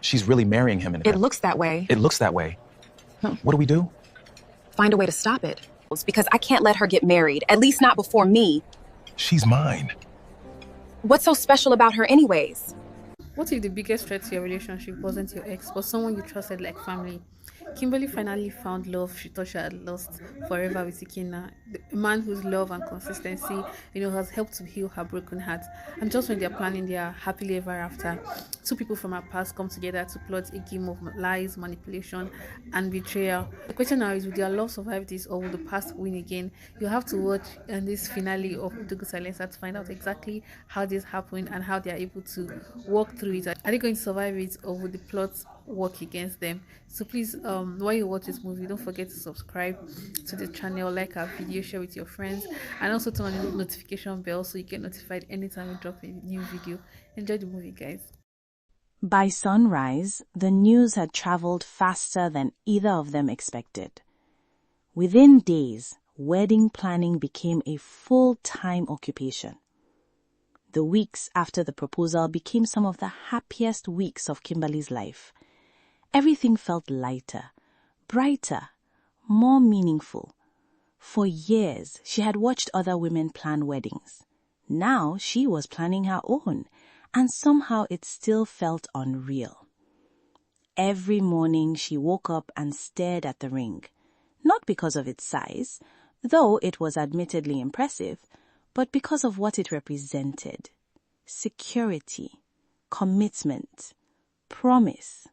She's really marrying him. It looks that way. It looks that way. What do we do? Find a way to stop it. Because I can't let her get married, at least not before me. She's mine. What's so special about her anyways? What if the biggest threat to your relationship wasn't your ex, but someone you trusted like family? Kimberly finally found love she thought she had lost forever with Ikenna, a man whose love and consistency, has helped to heal her broken heart. And just when they're planning their happily ever after, two people from her past come together to plot a game of lies, manipulation, and betrayal. The question now is, will their love survive this, or will the past win again? You have to watch this finale of Odogwu Silencer to find out exactly how this happened and how they are able to walk through it. Are they going to survive it, or will the plot work against them? So please, while you watch this movie, don't forget to subscribe to the channel, like our video, share with your friends, and also turn on the notification bell so you get notified anytime we drop a new video. Enjoy the movie, guys. By sunrise, the news had traveled faster than either of them expected. Within days, wedding planning became a full-time occupation. The weeks after the proposal became some of the happiest weeks of Kimberly's life. Everything felt lighter, brighter, more meaningful. For years, she had watched other women plan weddings. Now she was planning her own, and somehow it still felt unreal. Every morning she woke up and stared at the ring, not because of its size, though it was admittedly impressive, but because of what it represented: security, commitment, promise.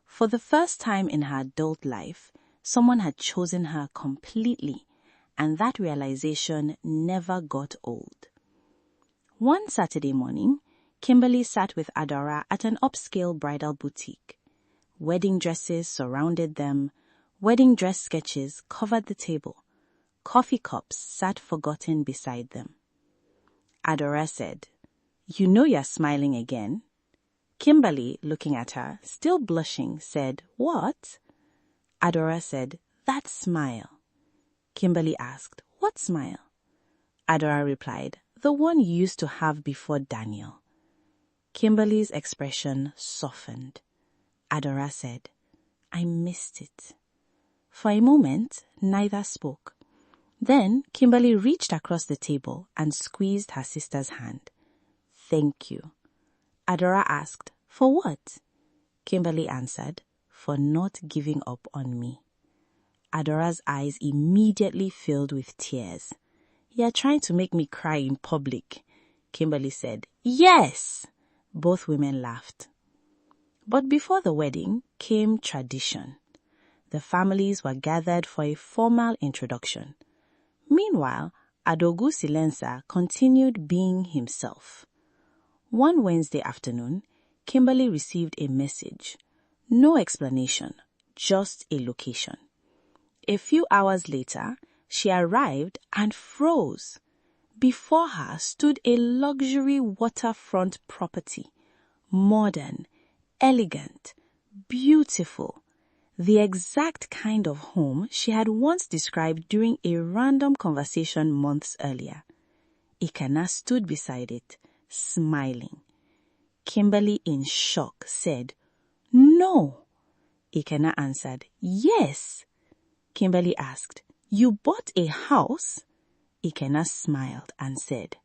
For the first time in her adult life, someone had chosen her completely, and that realization never got old. One Saturday morning, Kimberly sat with Adora at an upscale bridal boutique. Wedding dresses surrounded them, wedding dress sketches covered the table, coffee cups sat forgotten beside them. Adora said, "You know you're smiling again." Kimberly, looking at her, still blushing, said, "What?" Adora said, "That smile." Kimberly asked, "What smile?" Adora replied, "The one you used to have before Daniel." Kimberly's expression softened. Adora said, "I missed it." For a moment, neither spoke. Then Kimberly reached across the table and squeezed her sister's hand. "Thank you." Adora asked, "For what?" Kimberly answered, "For not giving up on me." Adora's eyes immediately filled with tears. "You're trying to make me cry in public," Kimberly said. "Yes!" Both women laughed. But before the wedding came tradition. The families were gathered for a formal introduction. Meanwhile, Odogwu Silencer continued being himself. One Wednesday afternoon, Kimberly received a message. No explanation, just a location. A few hours later, she arrived and froze. Before her stood a luxury waterfront property. Modern, elegant, beautiful. The exact kind of home she had once described during a random conversation months earlier. Ikenna stood beside it, smiling. Kimberly, in shock, said, "No." Ikenna answered, "Yes." Kimberly asked, "You bought a house?" Ikenna smiled and said,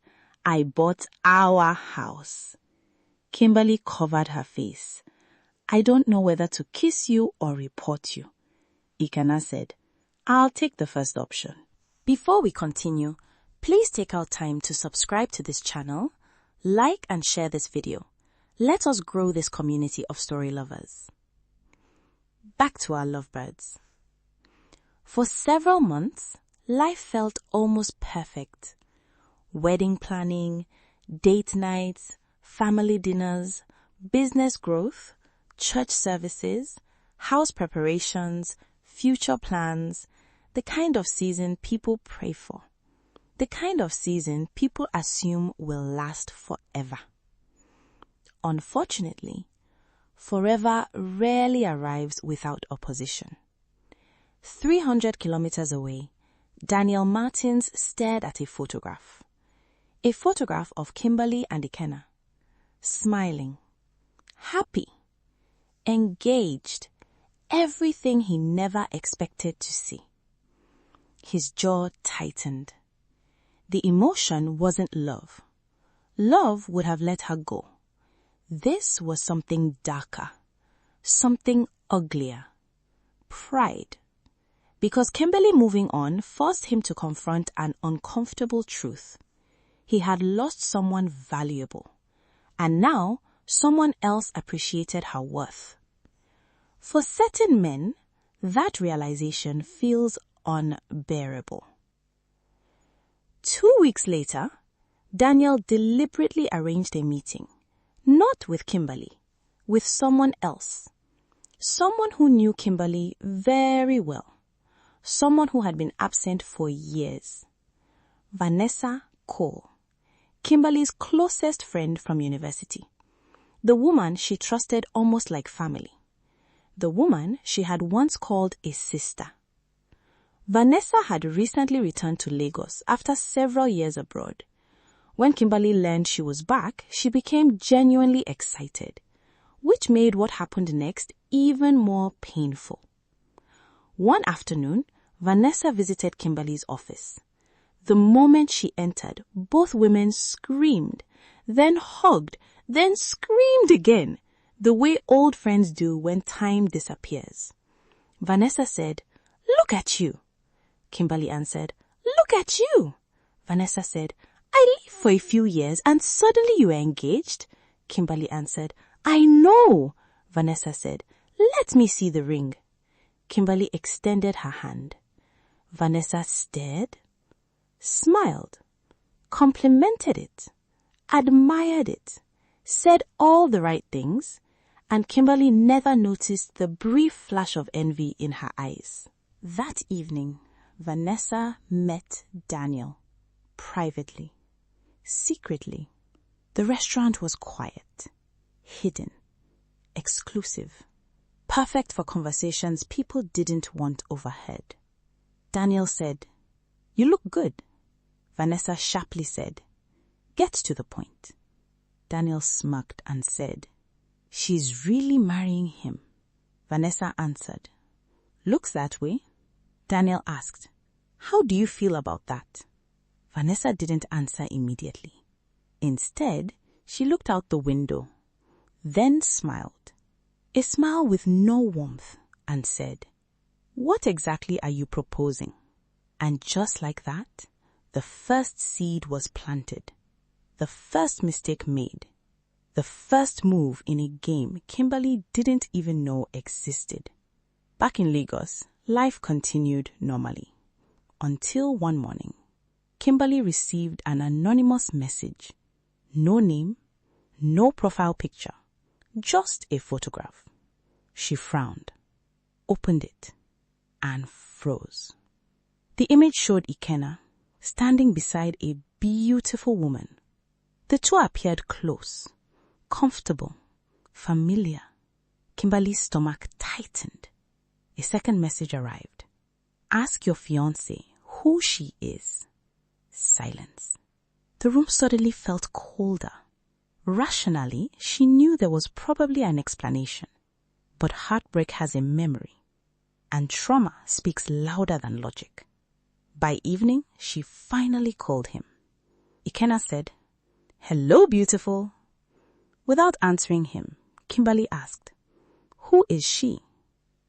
"I bought our house." Kimberly covered her face. "I don't know whether to kiss you or report you." Ikenna said, "I'll take the first option." Before we continue, please take our time to subscribe to this channel, like and share this video. Let us grow this community of story lovers. Back to our lovebirds. For several months, life felt almost perfect. Wedding planning, date nights, family dinners, business growth, church services, house preparations, future plans, the kind of season people pray for. The kind of season people assume will last forever. Unfortunately, forever rarely arrives without opposition. 300 kilometers away, Daniel Martins stared at a photograph. A photograph of Kimberly and Ikenna. Smiling. Happy. engaged, everything he never expected to see. His jaw tightened. The emotion wasn't love. Love would have let her go. This was something darker, something uglier. Pride. Because Kimberley moving on forced him to confront an uncomfortable truth. He had lost someone valuable, and now someone else appreciated her worth. For certain men, that realization feels unbearable. 2 weeks later, Daniel deliberately arranged a meeting, not with Kimberley, with someone else. Someone who knew Kimberley very well. Someone who had been absent for years. Vanessa Cole, Kimberley's closest friend from university. The woman she trusted almost like family. The woman she had once called a sister. Vanessa had recently returned to Lagos after several years abroad. When Kimberley learned she was back, she became genuinely excited, which made what happened next even more painful. One afternoon, Vanessa visited Kimberley's office. The moment she entered, both women screamed, then hugged, then screamed again, the way old friends do when time disappears. Vanessa said, "Look at you." Kimberley answered, "Look at you." Vanessa said, "I lived for a few years and suddenly you were engaged." Kimberley answered, "I know." Vanessa said, "Let me see the ring." Kimberley extended her hand. Vanessa stared, smiled, complimented it, admired it, said all the right things, and Kimberley never noticed the brief flash of envy in her eyes. That evening, Vanessa met Daniel, privately, secretly. The restaurant was quiet, hidden, exclusive, perfect for conversations people didn't want overheard. Daniel said, "You look good." Vanessa sharply said, "Get to the point." Daniel smirked and said, "She's really marrying him." Vanessa answered, "Looks that way." Daniel asked, "How do you feel about that?" Vanessa didn't answer immediately. Instead, she looked out the window, then smiled, a smile with no warmth, and said, "What exactly are you proposing?" And just like that, the first seed was planted, the first mistake made, the first move in a game Kimberley didn't even know existed. Back in Lagos, life continued normally, until one morning, Kimberley received an anonymous message. No name, no profile picture, just a photograph. She frowned, opened it, and froze. The image showed Ikenna standing beside a beautiful woman. The two appeared close, comfortable, familiar. Kimberley's stomach tightened. A second message arrived. "Ask your fiancé who she is." Silence. The room suddenly felt colder. Rationally, she knew there was probably an explanation. But heartbreak has a memory, and trauma speaks louder than logic. By evening, she finally called him. Ikenna said, "Hello, beautiful." Without answering him, Kimberley asked, "Who is she?"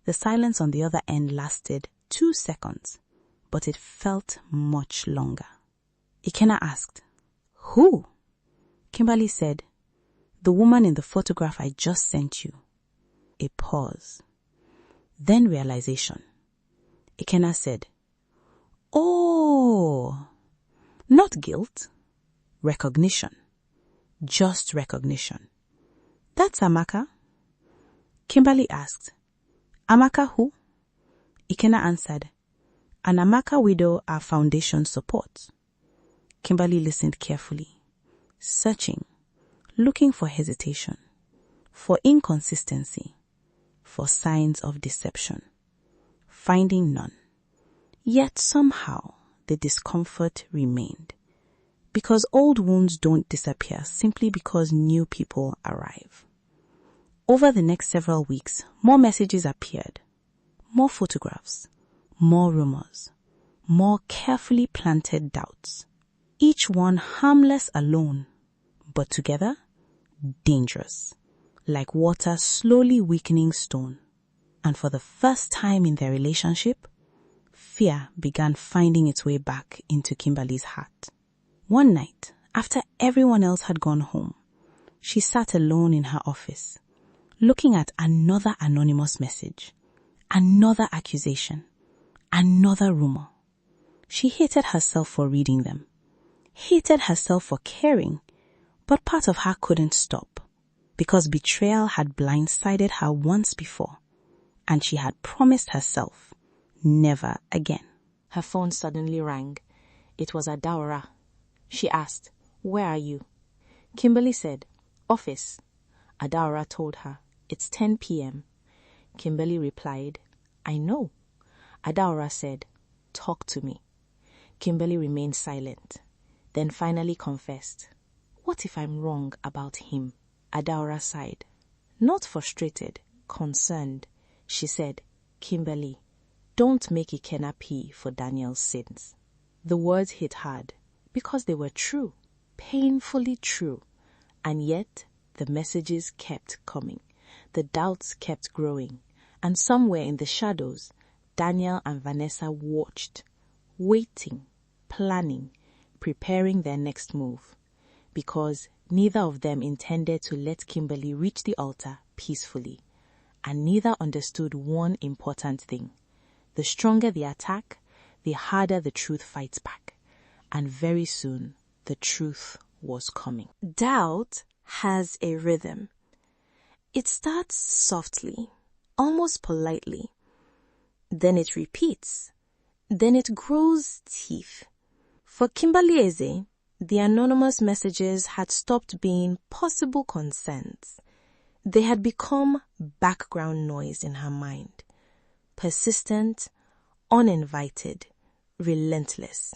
The silence on the other end lasted 2 seconds, but it felt much longer. Ikenna asked, "Who?" Kimberley said, "The woman in the photograph I just sent you." A pause. Then realization. Ikenna said, "Oh, not guilt, recognition, just recognition. That's Amaka." Kimberley asked, "Amaka who?" Ikenna answered, "An Amaka widow our foundation supports." Kimberley listened carefully, searching, looking for hesitation, for inconsistency, for signs of deception, finding none. Yet somehow the discomfort remained, because old wounds don't disappear simply because new people arrive. Over the next several weeks, more messages appeared. More photographs, more rumors, more carefully planted doubts. Each one harmless alone, but together, dangerous, like water slowly weakening stone. And for the first time in their relationship, fear began finding its way back into Kimberley's heart. One night, after everyone else had gone home, she sat alone in her office, looking at another anonymous message, another accusation, another rumor. She hated herself for reading them, hated herself for caring, but part of her couldn't stop, because betrayal had blindsided her once before, and she had promised herself never again. Her phone suddenly rang. It was Adawara. She asked, "Where are you?" Kimberley said, "Office." Adawara told her, "It's 10 p.m. Kimberley replied, "I know." Adawara said, "Talk to me." Kimberley remained silent, then finally confessed, "What if I'm wrong about him?" Adawara sighed. Not frustrated, concerned, she said, "Kimberley, don't make Ikenna pay for Daniel's sins." The words hit hard because they were true, painfully true, and yet the messages kept coming. The doubts kept growing, and somewhere in the shadows, Daniel and Vanessa watched, waiting, planning, preparing their next move, because neither of them intended to let Kimberley reach the altar peacefully, and neither understood one important thing. The stronger the attack, the harder the truth fights back, and very soon the truth was coming. Doubt has a rhythm. It starts softly, almost politely. Then it repeats. Then it grows teeth. For Kimberley Eze, the anonymous messages had stopped being possible consents. They had become background noise in her mind. Persistent, uninvited, relentless.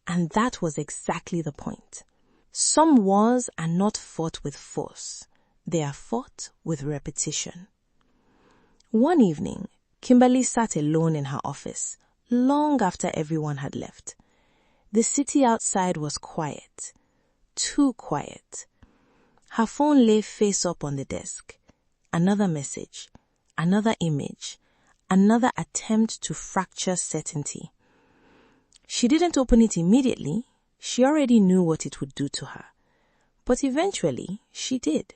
And that was exactly the point. Some wars are not fought with force. They are fought with repetition. One evening, Kimberley sat alone in her office, long after everyone had left. The city outside was quiet, too quiet. Her phone lay face up on the desk. Another message, another image, another attempt to fracture certainty. She didn't open it immediately. She already knew what it would do to her. But eventually, she did.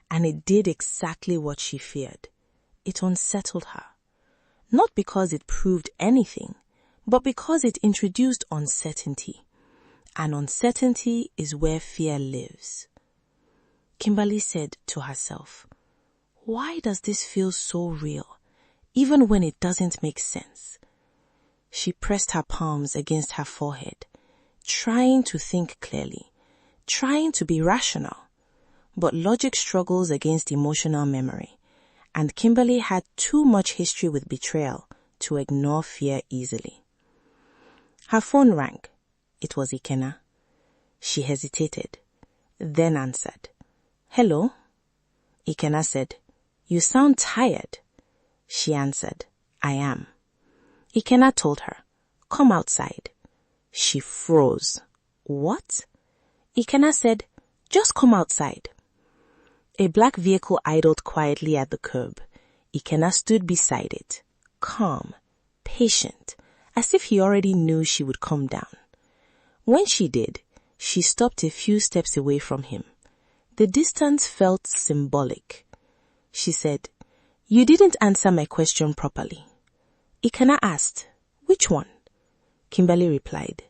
And it did exactly what she feared. It unsettled her. Not because it proved anything, but because it introduced uncertainty. And uncertainty is where fear lives. Kimberley said to herself, "Why does this feel so real, even when it doesn't make sense?" She pressed her palms against her forehead, trying to think clearly, trying to be rational. But logic struggles against emotional memory, and Kimberley had too much history with betrayal to ignore fear easily. Her phone rang. It was Ikenna. She hesitated, then answered. "Hello?" Ikenna said, "You sound tired." She answered, "I am." Ikenna told her, "Come outside." She froze. "What?" Ikenna said, "Just come outside." A black vehicle idled quietly at the curb. Ikenna stood beside it, calm, patient, as if he already knew she would come down. When she did, she stopped a few steps away from him. The distance felt symbolic. She said, "You didn't answer my question properly." Ikenna asked, "Which one?" Kimberley replied,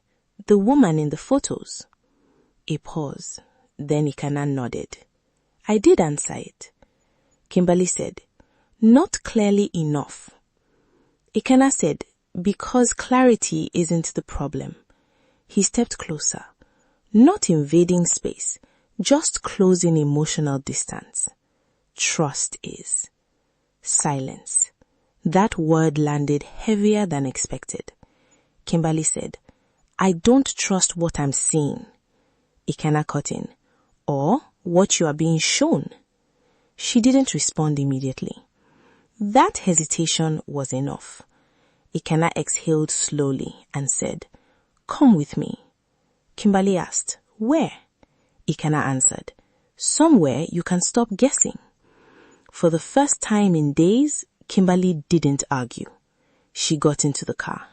"The woman in the photos." A pause. Then Ikenna nodded. "I did answer it." Kimberley said, "Not clearly enough." Ikenna said, "Because clarity isn't the problem." He stepped closer, not invading space, just closing emotional distance. Trust is. Silence. That word landed heavier than expected. Kimberley said, "I don't trust what I'm seeing." Ikenna cut in, "Or what you are being shown." She didn't respond immediately. That hesitation was enough. Ikenna exhaled slowly and said, "Come with me." Kimberley asked, "Where?" Ikenna answered, "Somewhere you can stop guessing." For the first time in days, Kimberley didn't argue. She got into the car.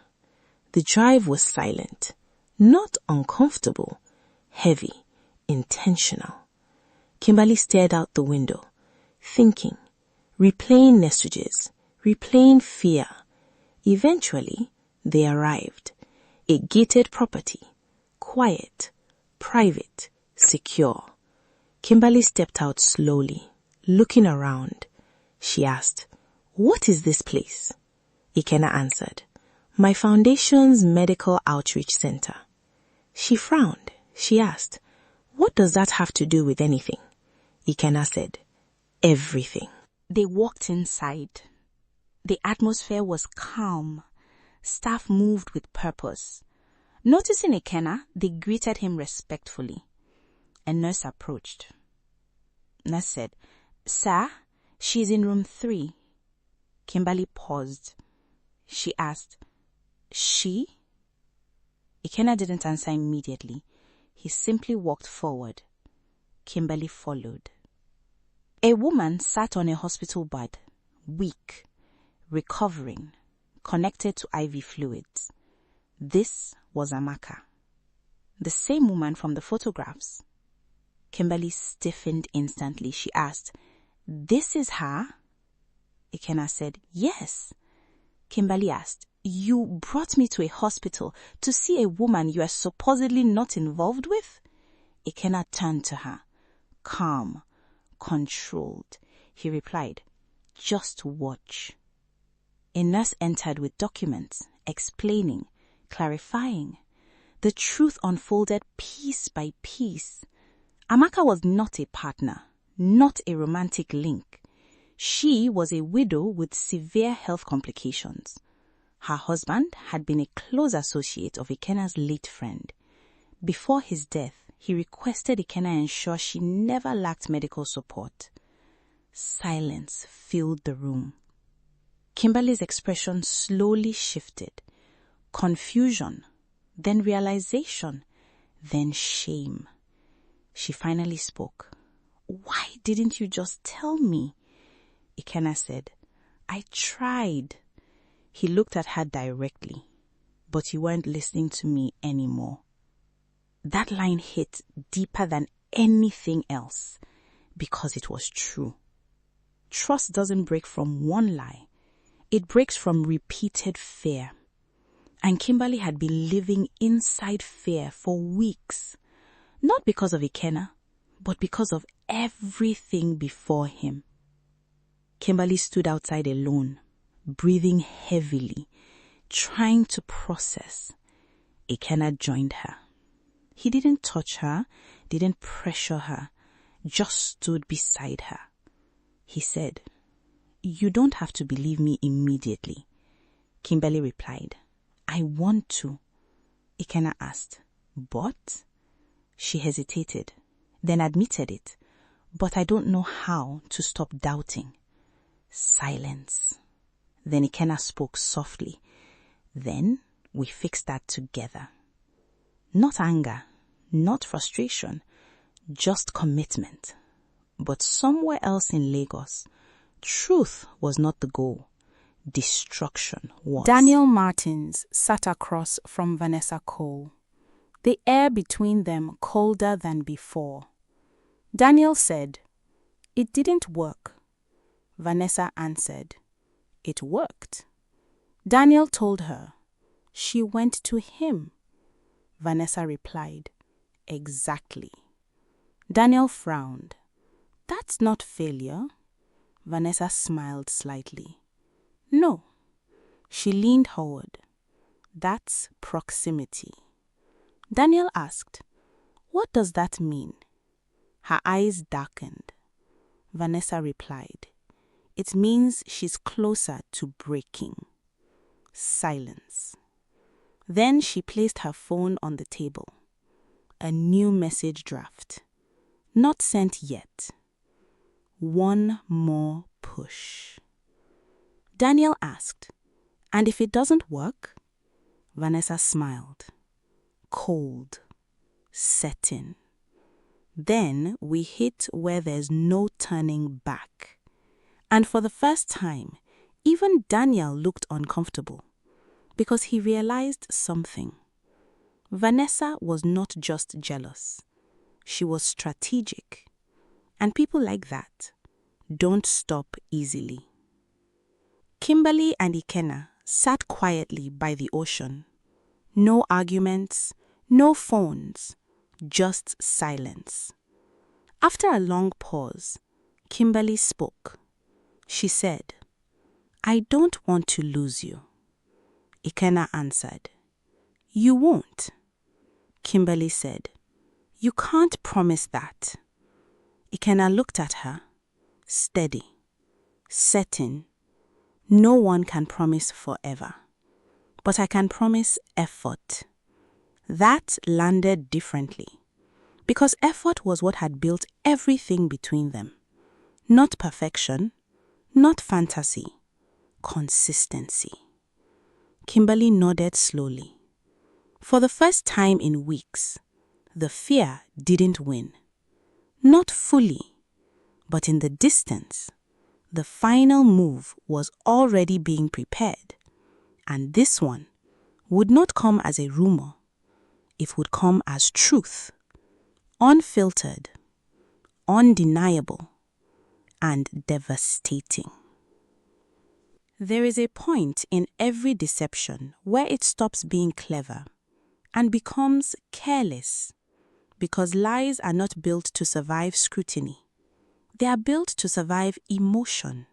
The drive was silent, not uncomfortable, heavy, intentional. Kimberley stared out the window, thinking, replaying messages, replaying fear. Eventually, they arrived. A gated property, quiet, private, secure. Kimberley stepped out slowly, looking around. She asked, "What is this place?" Ikenna answered, "My foundation's medical outreach center." She frowned. She asked, "What does that have to do with anything?" Ikenna said, "Everything." They walked inside. The atmosphere was calm. Staff moved with purpose. Noticing Ikenna, they greeted him respectfully. A nurse approached. Nurse said, "Sir, she's in room 3. Kimberley paused. She asked, "She?" Ikenna didn't answer immediately. He simply walked forward. Kimberley followed. A woman sat on a hospital bed, weak, recovering, connected to IV fluids. This was Amaka, the same woman from the photographs. Kimberley stiffened instantly. She asked, "This is her?" Ikenna said, "Yes." Kimberley asked, "You brought me to a hospital to see a woman you are supposedly not involved with?" Ikenna turned to her, calm, controlled. He replied, "Just watch." A nurse entered with documents, explaining, clarifying. The truth unfolded piece by piece. Amaka was not a partner, not a romantic link. She was a widow with severe health complications. Her husband had been a close associate of Ikenna's late friend. Before his death, he requested Ikenna ensure she never lacked medical support. Silence filled the room. Kimberley's expression slowly shifted. Confusion, then realization, then shame. She finally spoke. "Why didn't you just tell me?" Ikenna said, "I tried." He looked at her directly, but you weren't listening to me anymore. That line hit deeper than anything else because it was true. Trust doesn't break from one lie. It breaks from repeated fear. And Kimberley had been living inside fear for weeks. Not because of Ikenna, but because of everything before him. Kimberley stood outside alone, breathing heavily, trying to process. Ikenna joined her. He didn't touch her, didn't pressure her, just stood beside her. He said, "You don't have to believe me immediately." Kimberley replied, "I want to." Ikenna asked, "But?" She hesitated, then admitted it. "But I don't know how to stop doubting." Silence. Then Ikenna spoke softly. "Then we fixed that together." Not anger, not frustration, just commitment. But somewhere else in Lagos, truth was not the goal. Destruction was. Daniel Martins sat across from Vanessa Cole, the air between them colder than before. Daniel said, "It didn't work." Vanessa answered, "It worked." Daniel told her, "She went to him." Vanessa replied, "Exactly." Daniel frowned. "That's not failure." Vanessa smiled slightly. "No." She leaned forward. "That's proximity." Daniel asked, "What does that mean?" Her eyes darkened. Vanessa replied, "It means she's closer to breaking." Silence. Then she placed her phone on the table. A new message draft. Not sent yet. One more push. Daniel asked, "And if it doesn't work?" Vanessa smiled. Cold. Setting. Then we hit where there's no turning back. And for the first time, even Daniel looked uncomfortable because he realized something. Vanessa was not just jealous. She was strategic. And people like that don't stop easily. Kimberley and Ikenna sat quietly by the ocean. No arguments, no phones, just silence. After a long pause, Kimberley spoke. She said, "I don't want to lose you." Ikenna answered, "You won't." Kimberley said, "You can't promise that." Ikenna looked at her, steady, certain. "No one can promise forever, but I can promise effort." That landed differently, because effort was what had built everything between them. Not perfection, not fantasy, consistency. Kimberley nodded slowly. For the first time in weeks, the fear didn't win. Not fully, but in the distance, the final move was already being prepared. And this one would not come as a rumor. It would come as truth, unfiltered, undeniable, and devastating. There is a point in every deception where it stops being clever and becomes careless, because lies are not built to survive scrutiny. They are built to survive emotion.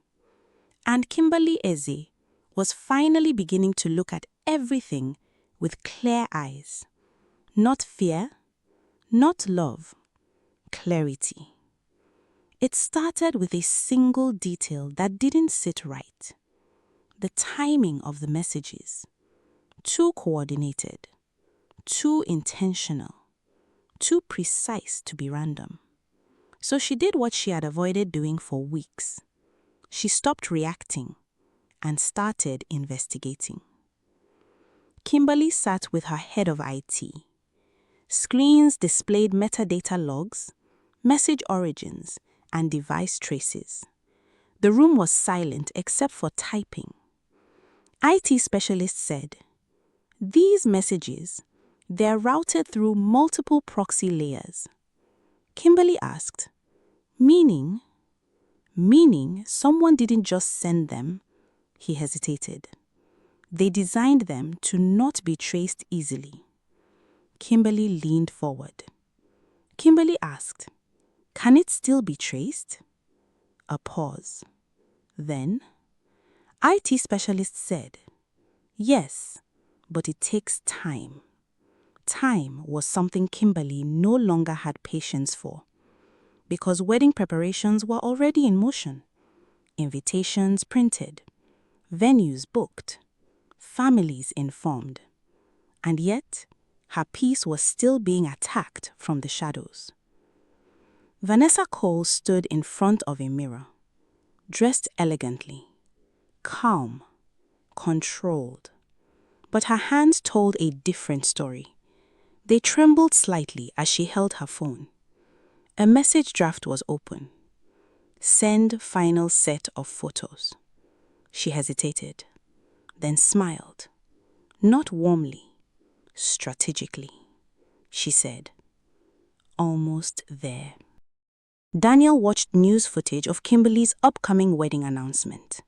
And Kimberley Eze was finally beginning to look at everything with clear eyes. Not fear, not love, clarity. It started with a single detail that didn't sit right. The timing of the messages. Too coordinated, too intentional, too precise to be random. So she did what she had avoided doing for weeks. She stopped reacting and started investigating. Kimberley sat with her head of IT. Screens displayed metadata logs, message origins, and device traces. The room was silent except for typing. IT specialist said, "These messages, they're routed through multiple proxy layers." Kimberley asked, "Meaning?" "Meaning someone didn't just send them." He hesitated. "They designed them to not be traced easily." Kimberley leaned forward. Kimberley asked, "Can it still be traced?" A pause. Then, IT specialist said, "Yes, but it takes time." Time was something Kimberley no longer had patience for, because wedding preparations were already in motion. Invitations printed, venues booked, families informed. And yet, her peace was still being attacked from the shadows. Vanessa Cole stood in front of a mirror, dressed elegantly, calm, controlled. But her hands told a different story. They trembled slightly as she held her phone. A message draft was open. Send final set of photos. She hesitated, then smiled. Not warmly, strategically. She said, "Almost there." Daniel watched news footage of Kimberley's upcoming wedding announcement.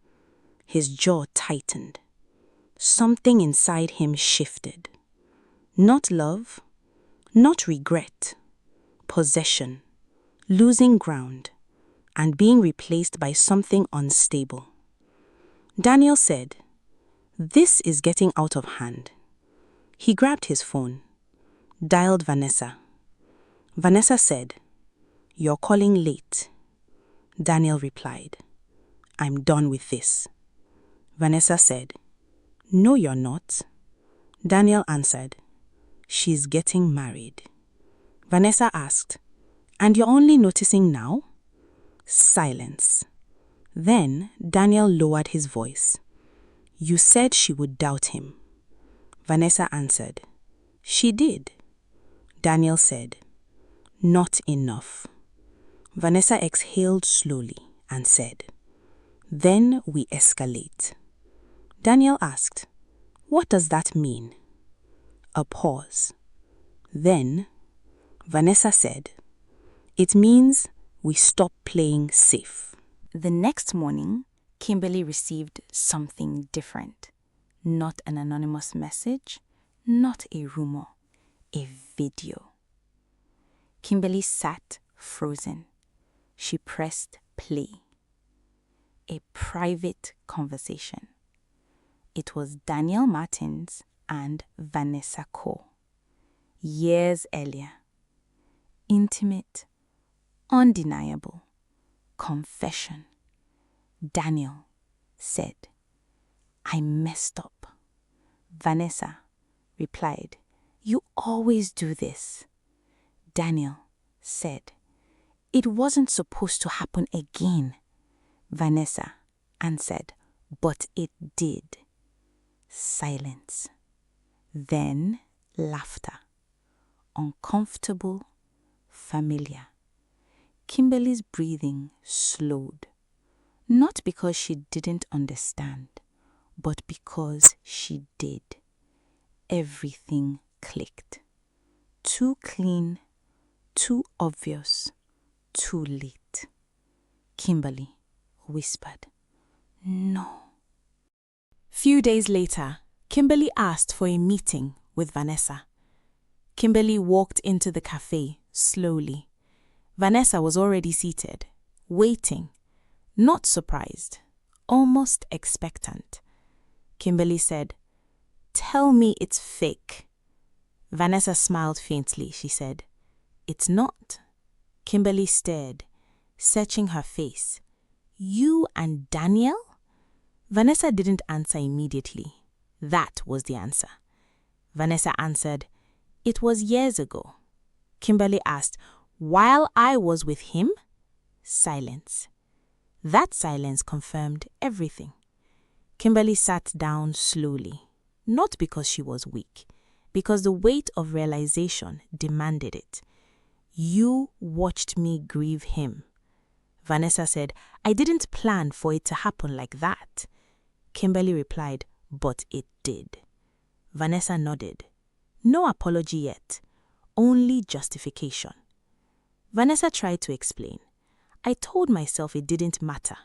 His jaw tightened. Something inside him shifted. Not love, not regret, possession, losing ground, and being replaced by something unstable. Daniel said, "This is getting out of hand." He grabbed his phone, dialed Vanessa. Vanessa said, "You're calling late." Daniel replied, "I'm done with this." Vanessa said, "No, you're not." Daniel answered, "She's getting married." Vanessa asked, "And you're only noticing now?" Silence. Then Daniel lowered his voice. You said she would doubt him. Vanessa answered, She did. Daniel said, Not enough. Vanessa exhaled slowly and said, Then we escalate. Daniel asked, What does that mean? A pause. Then Vanessa said, It means we stop playing safe. The next morning, Kimberley received something different. Not an anonymous message, not a rumor, a video. Kimberley sat frozen. She pressed play. A private conversation. It was Daniel Martins and Vanessa Cole. Years earlier. Intimate, undeniable, confession. Daniel said, I messed up. Vanessa replied, You always do this. Daniel said, It wasn't supposed to happen again. Vanessa answered, But it did. Silence. Then laughter. Uncomfortable, familiar. Kimberley's breathing slowed. Not because she didn't understand, but because she did. Everything clicked. Too clean, too obvious, too late. Kimberley whispered, No. Few days later, Kimberley asked for a meeting with Vanessa. Kimberley walked into the cafe slowly. Vanessa was already seated, waiting, not surprised, almost expectant. Kimberley said, Tell me it's fake. Vanessa smiled faintly. She said, It's not. Kimberley stared, searching her face. You and Daniel? Vanessa didn't answer immediately. That was the answer. Vanessa answered, It was years ago. Kimberley asked, While I was with him? Silence. That silence confirmed everything. Kimberley sat down slowly, not because she was weak, because the weight of realization demanded it. You watched me grieve him. Vanessa said, I didn't plan for it to happen like that. Kimberley replied, But it did. Vanessa nodded. No apology yet, only justification. Vanessa tried to explain. I told myself it didn't matter.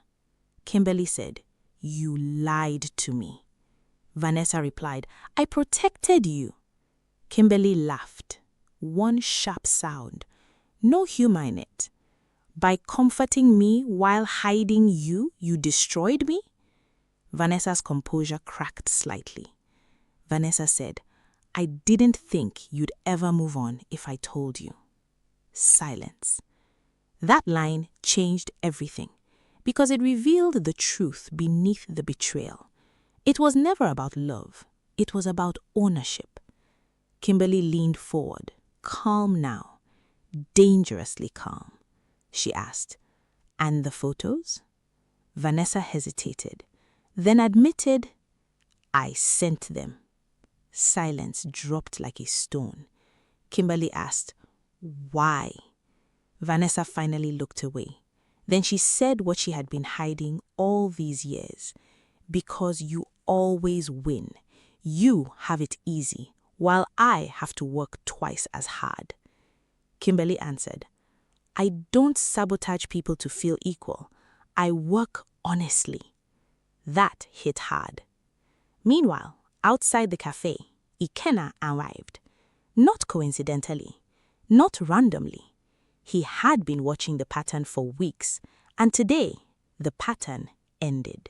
Kimberley said, You lied to me. Vanessa replied, I protected you. Kimberley laughed. One sharp sound. No humor in it. By comforting me while hiding you, you destroyed me? Vanessa's composure cracked slightly. Vanessa said, I didn't think you'd ever move on if I told you. Silence. That line changed everything because it revealed the truth beneath the betrayal. It was never about love. It was about ownership. Kimberley leaned forward, calm now, dangerously calm. She asked, And the photos? Vanessa hesitated, then admitted, I sent them. Silence dropped like a stone. Kimberley asked, Why? Vanessa finally looked away. Then she said what she had been hiding all these years. Because you always win. You have it easy, while I have to work twice as hard. Kimberley answered, I don't sabotage people to feel equal. I work honestly. That hit hard. Meanwhile, outside the cafe, Ikenna arrived. Not coincidentally, not randomly. He had been watching the pattern for weeks, and today, the pattern ended.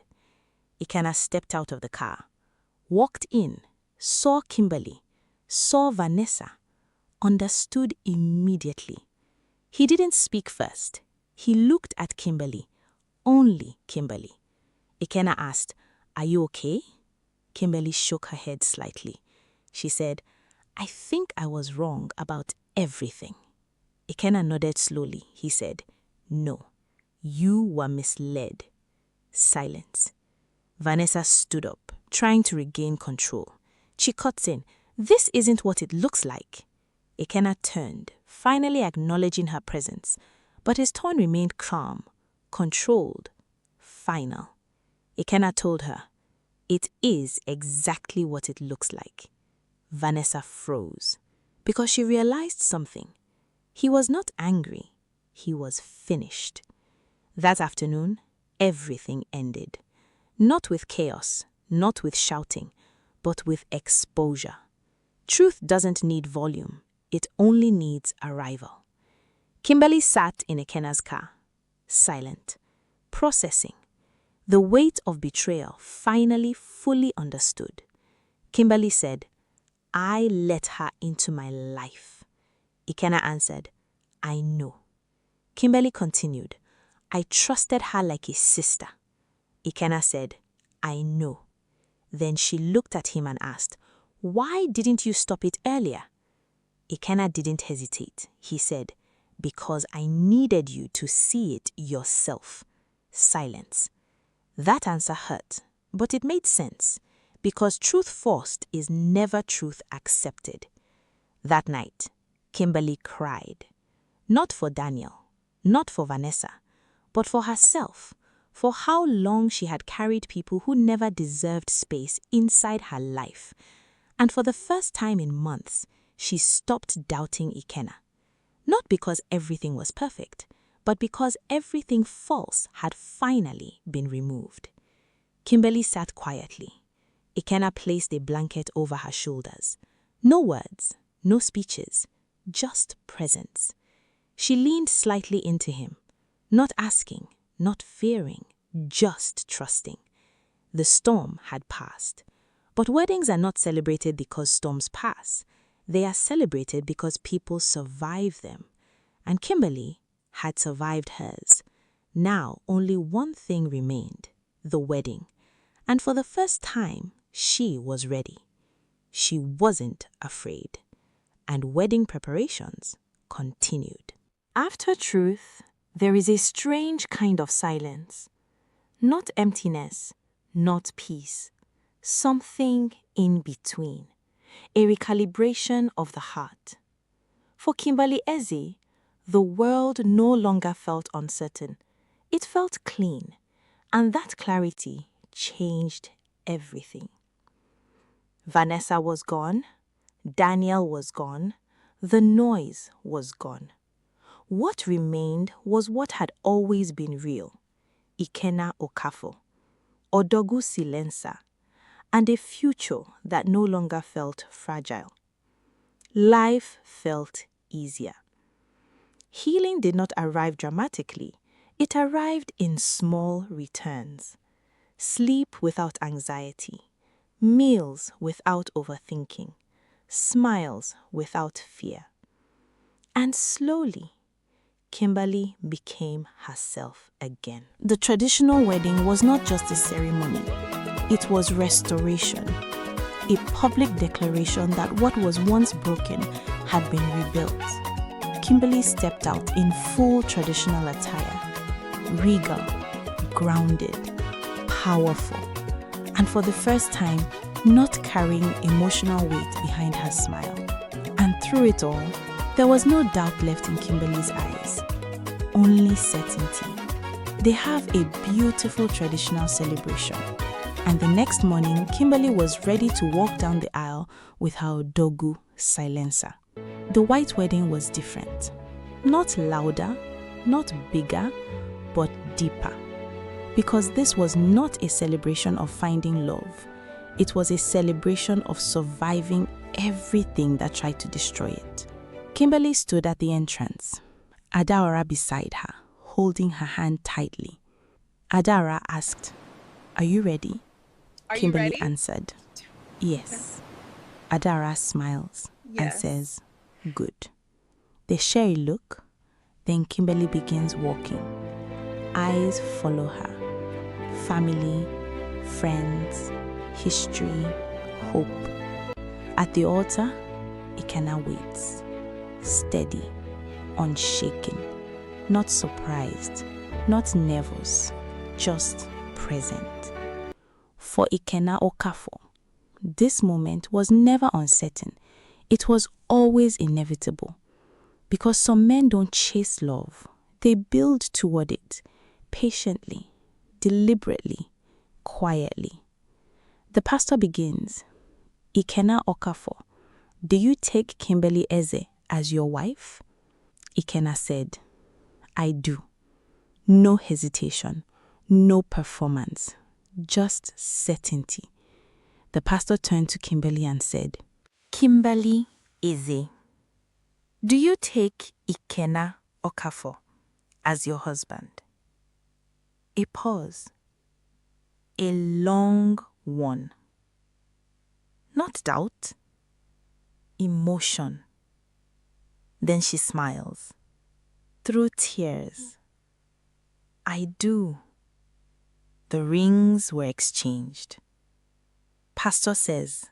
Ikenna stepped out of the car, walked in, saw Kimberley, saw Vanessa, understood immediately. He didn't speak first. He looked at Kimberley, only Kimberley. Ikenna asked, Are you okay? Kimberley shook her head slightly. She said, I think I was wrong about everything. Ikenna nodded slowly. He said, No, You were misled. Silence. Vanessa stood up, trying to regain control. She cuts in. This isn't what it looks like. Ikenna turned, finally acknowledging her presence, but his tone remained calm, controlled, final. Ikenna told her, "It is exactly what it looks like." Vanessa froze, because she realized something. He was not angry. He was finished. That afternoon, everything ended. Not with chaos, not with shouting, but with exposure. Truth doesn't need volume. It only needs arrival. Kimberley sat in Ikenna's car, silent, processing. The weight of betrayal finally fully understood. Kimberley said, "I let her into my life." Ikenna answered, "I know." Kimberley continued, "I trusted her like a sister." Ikenna said, "I know." Then she looked at him and asked, "Why didn't you stop it earlier?" Ikenna didn't hesitate. He said, "Because I needed you to see it yourself." Silence. That answer hurt, but it made sense, because truth forced is never truth accepted. That night, Kimberley cried. Not for Daniel, not for Vanessa, but for herself, for how long she had carried people who never deserved space inside her life. And for the first time in months, she stopped doubting Ikenna. Not because everything was perfect, but because everything false had finally been removed. Kimberley sat quietly. Ikenna placed a blanket over her shoulders. No words, no speeches, just presence. She leaned slightly into him, not asking, not fearing, just trusting. The storm had passed. But weddings are not celebrated because storms pass. They are celebrated because people survive them. And Kimberley had survived hers. Now only one thing remained, the wedding. And for the first time, she was ready. She wasn't afraid. And wedding preparations continued. After truth, there is a strange kind of silence. Not emptiness, not peace. Something in between. A recalibration of the heart. For Kimberley Eze, the world no longer felt uncertain. It felt clean, and that clarity changed everything. Vanessa was gone. Daniel was gone. The noise was gone. What remained was what had always been real. Ikenna Okafor, Odogwu Silencer, and a future that no longer felt fragile. Life felt easier. Healing did not arrive dramatically. It arrived in small returns. Sleep without anxiety. Meals without overthinking. Smiles without fear. And slowly, Kimberley became herself again. The traditional wedding was not just a ceremony. It was restoration, a public declaration that what was once broken had been rebuilt. Kimberley stepped out in full traditional attire, regal, grounded, powerful, and for the first time, not carrying emotional weight behind her smile. And through it all, there was no doubt left in Kimberley's eyes, only certainty. They have a beautiful traditional celebration. And the next morning, Kimberley was ready to walk down the aisle with her Odogwu Silencer. The white wedding was different. Not louder, not bigger, but deeper. Because this was not a celebration of finding love. It was a celebration of surviving everything that tried to destroy it. Kimberley stood at the entrance, Adaora beside her, holding her hand tightly. Adaora asked, "Are you ready?" Kimberley answered, "Yes." Adaora smiles and says, "Good." They share a look, then Kimberley begins walking. Eyes follow her. Family, friends, history, hope. At the altar, Ikenna waits, steady, unshaken, not surprised, not nervous, just present. For Ikenna Okafor, this moment was never uncertain. It was always inevitable. Because some men don't chase love, they build toward it, patiently, deliberately, quietly. The pastor begins, Ikenna Okafor, do you take Kimberley Eze as your wife? Ikenna said, I do. No hesitation, no performance, just certainty. The pastor turned to Kimberley and said, Kimberley Eze, do you take Ikenna Okafor as your husband? A pause. A long one. Not doubt, emotion. Then she smiles, through tears. I do. The rings were exchanged. Pastor says,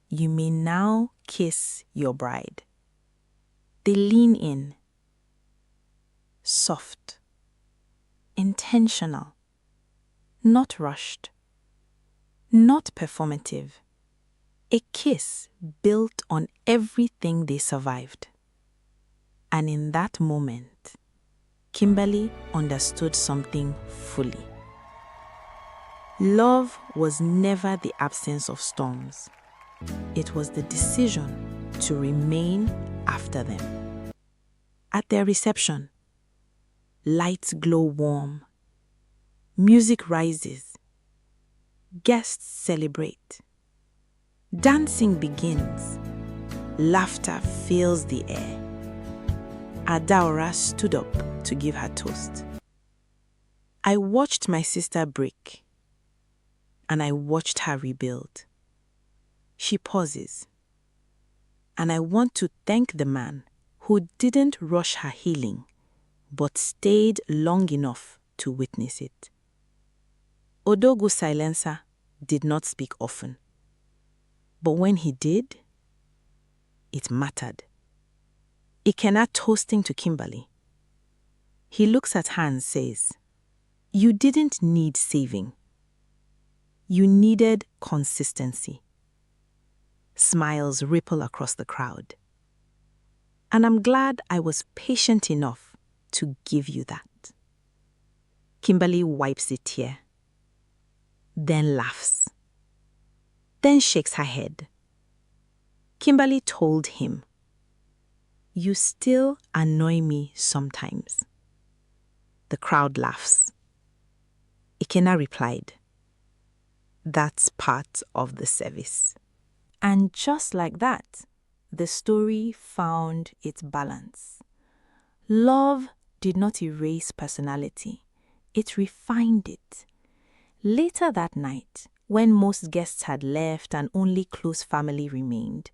you may now kiss your bride. They lean in. Soft. Intentional. Not rushed. Not performative. A kiss built on everything they survived. And in that moment, Kimberley understood something fully. Love was never the absence of storms. It was the decision to remain after them. At their reception, lights glow warm. Music rises. Guests celebrate. Dancing begins. Laughter fills the air. Adaora stood up to give her toast. I watched my sister break, and I watched her rebuild. She pauses, and I want to thank the man who didn't rush her healing, but stayed long enough to witness it. Odogwu Silencer did not speak often, but when he did, it mattered. Ikenna toasting to Kimberley. He looks at her and says, you didn't need saving. You needed consistency. Smiles ripple across the crowd. And I'm glad I was patient enough to give you that. Kimberley wipes a tear, then laughs, then shakes her head. Kimberley told him, you still annoy me sometimes. The crowd laughs. Ikenna replied, that's part of the service. And just like that, the story found its balance. Love did not erase personality, it refined it. Later that night, when most guests had left and only close family remained,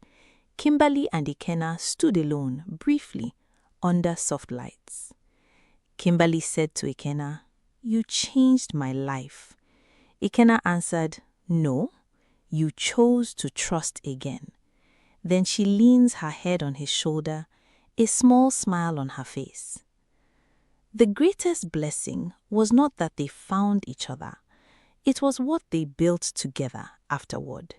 Kimberley and Ikenna stood alone, briefly, under soft lights. Kimberley said to Ikenna, you changed my life. Ikenna answered, no, you chose to trust again. Then she leans her head on his shoulder, a small smile on her face. The greatest blessing was not that they found each other. It was what they built together afterward.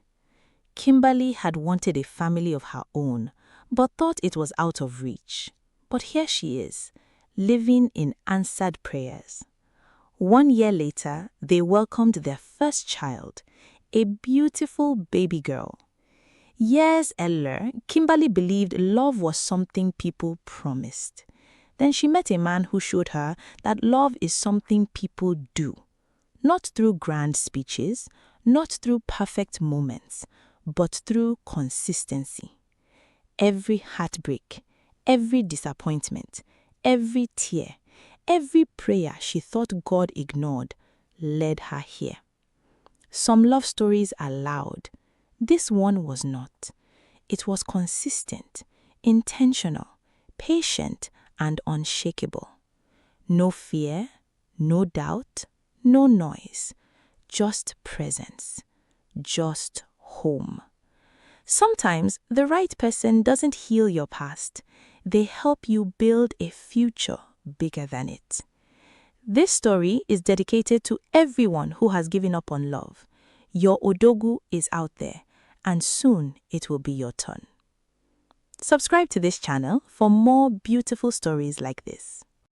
Kimberley had wanted a family of her own, but thought it was out of reach. But here she is, living in answered prayers. 1 year later, they welcomed their first child, a beautiful baby girl. Years earlier, Kimberley believed love was something people promised. Then she met a man who showed her that love is something people do. Not through grand speeches, not through perfect moments, but through consistency. Every heartbreak, every disappointment, every tear, every prayer she thought God ignored led her here. Some love stories are loud. This one was not. It was consistent, intentional, patient, and unshakable. No fear, no doubt, no noise, just presence, just home. Sometimes the right person doesn't heal your past. They help you build a future bigger than it. This story is dedicated to everyone who has given up on love. Your Odogwu is out there, and soon it will be your turn. Subscribe to this channel for more beautiful stories like this.